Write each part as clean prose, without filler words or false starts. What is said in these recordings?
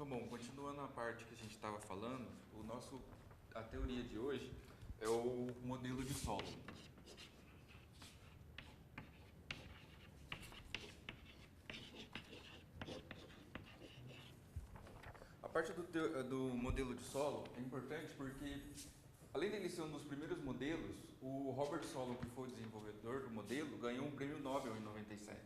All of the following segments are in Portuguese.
Então, bom, continuando a parte que a gente estava falando, a teoria de hoje é o modelo de solo. A parte do modelo de solo é importante porque, além dele ser um dos primeiros modelos, o Robert Solon, que foi o desenvolvedor do modelo, ganhou um prêmio Nobel em 97.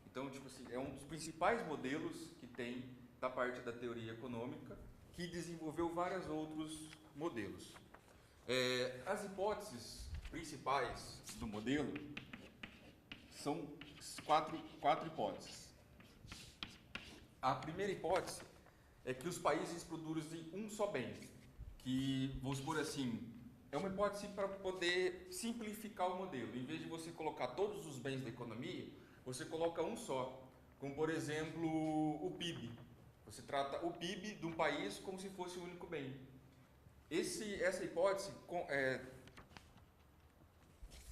Então, tipo assim, é um dos principais modelos que tem da parte da teoria econômica, que desenvolveu vários outros modelos. As hipóteses principais do modelo são quatro hipóteses. A primeira hipótese é que os países produzem um só bem, que, vamos supor assim, é uma hipótese para poder simplificar o modelo. Em vez de você colocar todos os bens da economia, você coloca um só, como por exemplo o PIB. Você trata o PIB de um país como se fosse o único bem. Essa hipótese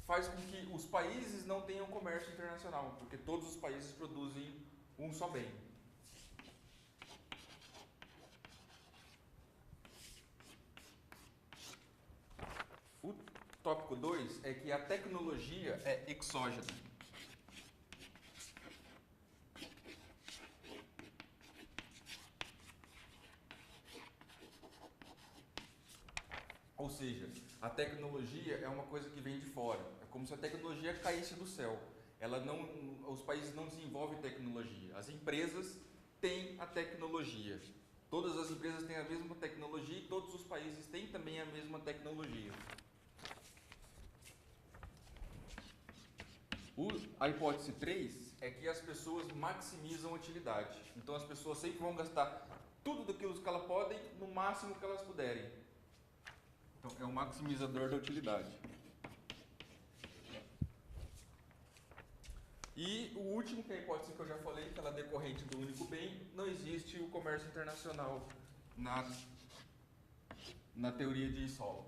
faz com que os países não tenham comércio internacional, porque todos os países produzem um só bem. O tópico 2 é que a tecnologia é exógena. Ou seja, a tecnologia é uma coisa que vem de fora. É como se a tecnologia caísse do céu. Os países não desenvolvem tecnologia. As empresas têm a tecnologia. Todas as empresas têm a mesma tecnologia e todos os países têm também a mesma tecnologia. A hipótese 3 é que as pessoas maximizam a utilidade. Então as pessoas sempre vão gastar tudo daquilo que elas podem no máximo que elas puderem. Então é um maximizador da utilidade. E o último, que é a hipótese que eu já falei, que ela é decorrente do único bem, não existe o comércio internacional na teoria de Solon.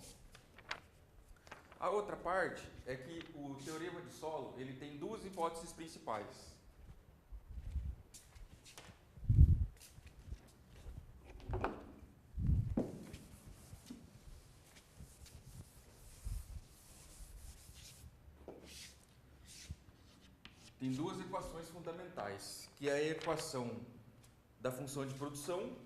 A outra parte é que o teorema de Solon ele tem duas hipóteses principais. Tem duas equações fundamentais, que é a equação da função de produção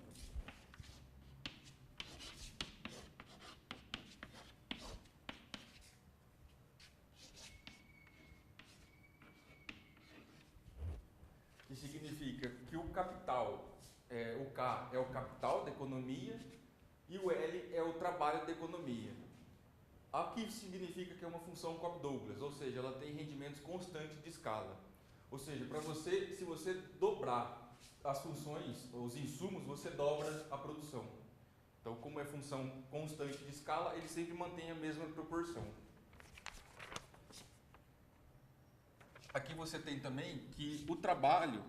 que significa que o capital, o K é o capital da economia e o L é o trabalho da economia. Aqui significa que é uma função Cobb-Douglas, ou seja, ela tem rendimentos constantes de escala. Ou seja, se você dobrar as funções, os insumos, você dobra a produção. Então, como é função constante de escala, ele sempre mantém a mesma proporção. Aqui você tem também que o trabalho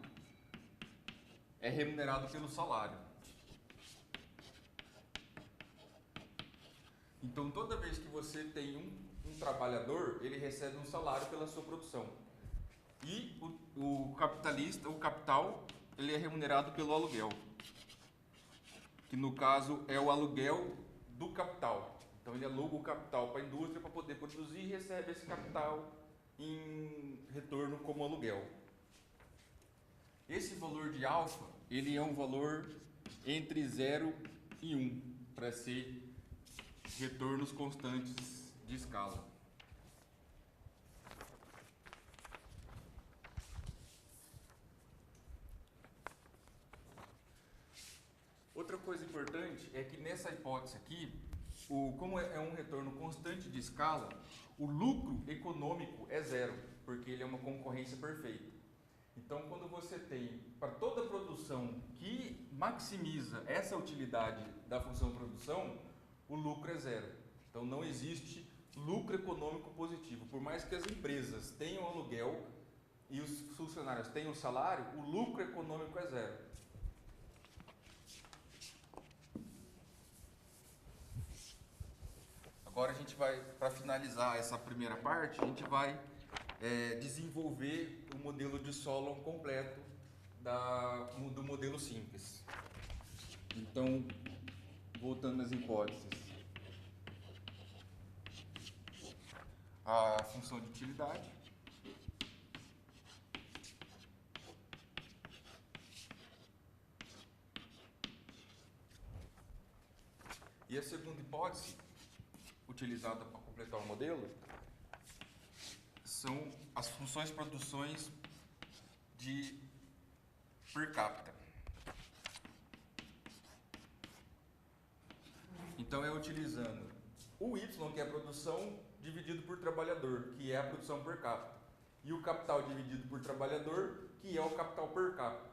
é remunerado pelo salário. Então, toda vez que você tem um trabalhador, ele recebe um salário pela sua produção. E o capital, ele é remunerado pelo aluguel, que no caso é o aluguel do capital. Então, ele aluga o capital para a indústria para poder produzir e recebe esse capital em retorno como aluguel. Esse valor de alfa, ele é um valor entre 0 e 1, para ser retornos constantes de escala. Outra coisa importante é que nessa hipótese aqui, como é um retorno constante de escala, o lucro econômico é zero, porque ele é uma concorrência perfeita. Então, quando você tem, para toda produção que maximiza essa utilidade da função produção, o lucro é zero. Então, não existe lucro econômico positivo. Por mais que as empresas tenham aluguel e os funcionários tenham salário, o lucro econômico é zero. Agora a gente vai, para finalizar essa primeira parte, a gente vai desenvolver o modelo de Solon completo do modelo simples. Então, voltando às hipóteses, a função de utilidade e a segunda hipótese utilizada para completar o modelo são as funções produções de per capita. Então é utilizando o Y, que é a produção, dividido por trabalhador, que é a produção per capita, e o capital dividido por trabalhador, que é o capital per capita.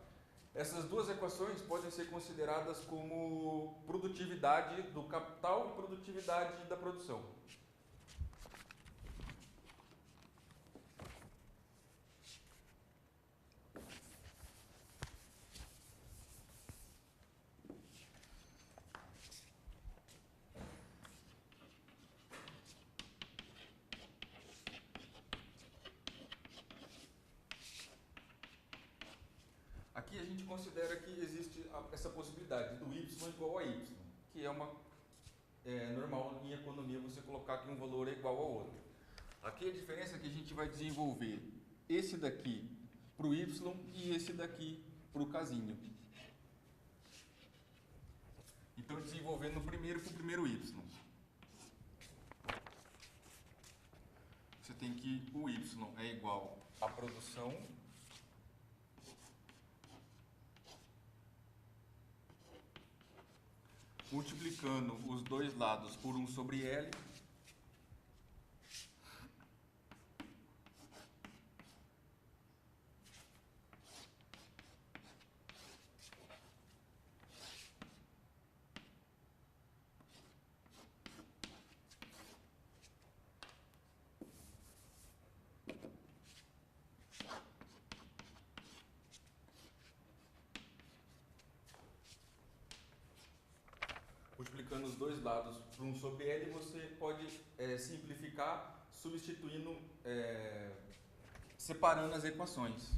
Essas duas equações podem ser consideradas como produtividade do capital e produtividade da produção. Aqui a gente considera que existe essa possibilidade do y igual a y, que é uma normal em economia você colocar que um valor é igual ao outro. Aqui a diferença é que a gente vai desenvolver esse daqui para o y e esse daqui para o casinho. Então desenvolvendo o primeiro para o primeiro y. Você tem que o y é igual à produção multiplicando os dois lados por 1 sobre L, multiplicando os dois lados por 1 sobre L, você pode simplificar substituindo, separando as equações.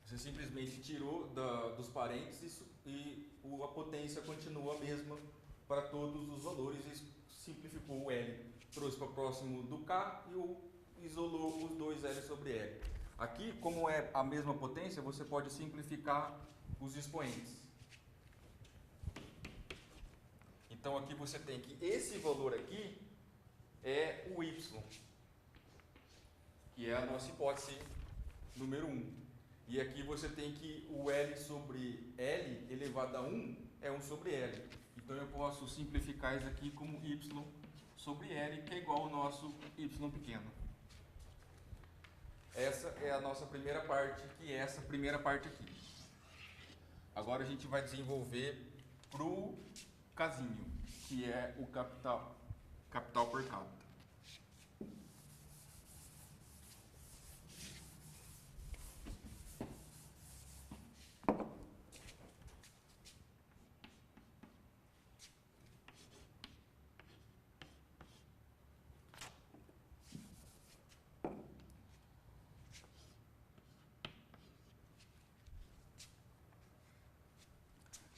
Você simplesmente tirou dos parênteses e a potência continua a mesma para todos os valores e simplificou o L. Trouxe para próximo do K e isolou os dois L sobre L. Aqui, como é a mesma potência, você pode simplificar os expoentes. Então aqui você tem que esse valor aqui é o Y, que é a nossa hipótese número 1. E aqui você tem que o L sobre L elevado a 1 é 1 sobre L. Então eu posso simplificar isso aqui como Y sobre L, que é igual ao nosso Y pequeno. Essa é a nossa primeira parte, que é essa primeira parte aqui. Agora a gente vai desenvolver para o casinho, que é o capital per capita.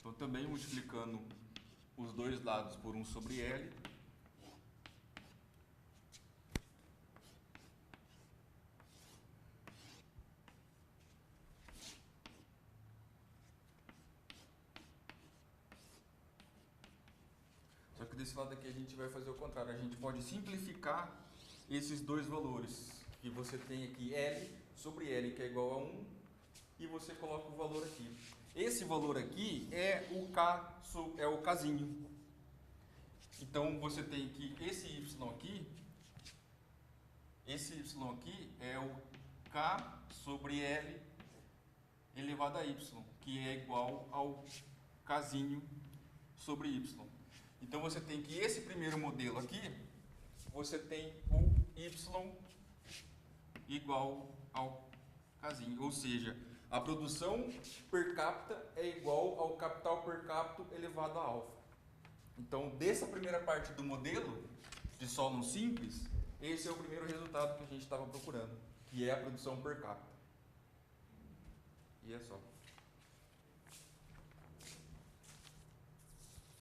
Então, também multiplicando os dois lados por 1 sobre L, só que desse lado aqui a gente vai fazer o contrário, a gente pode simplificar esses dois valores, que você tem aqui L sobre L, que é igual a 1, e você coloca o valor aqui. Esse valor aqui é o K, é o Kzinho. Então você tem que esse Y aqui é o K sobre L elevado a Y, que é igual ao Kzinho sobre Y. Então você tem que esse primeiro modelo aqui, você tem o Y igual ao Kzinho, ou seja, A produção per capita é igual ao capital per capita elevado a alfa. Então, dessa primeira parte do modelo de solo simples, esse é o primeiro resultado que a gente estava procurando, que é a produção per capita. E é só.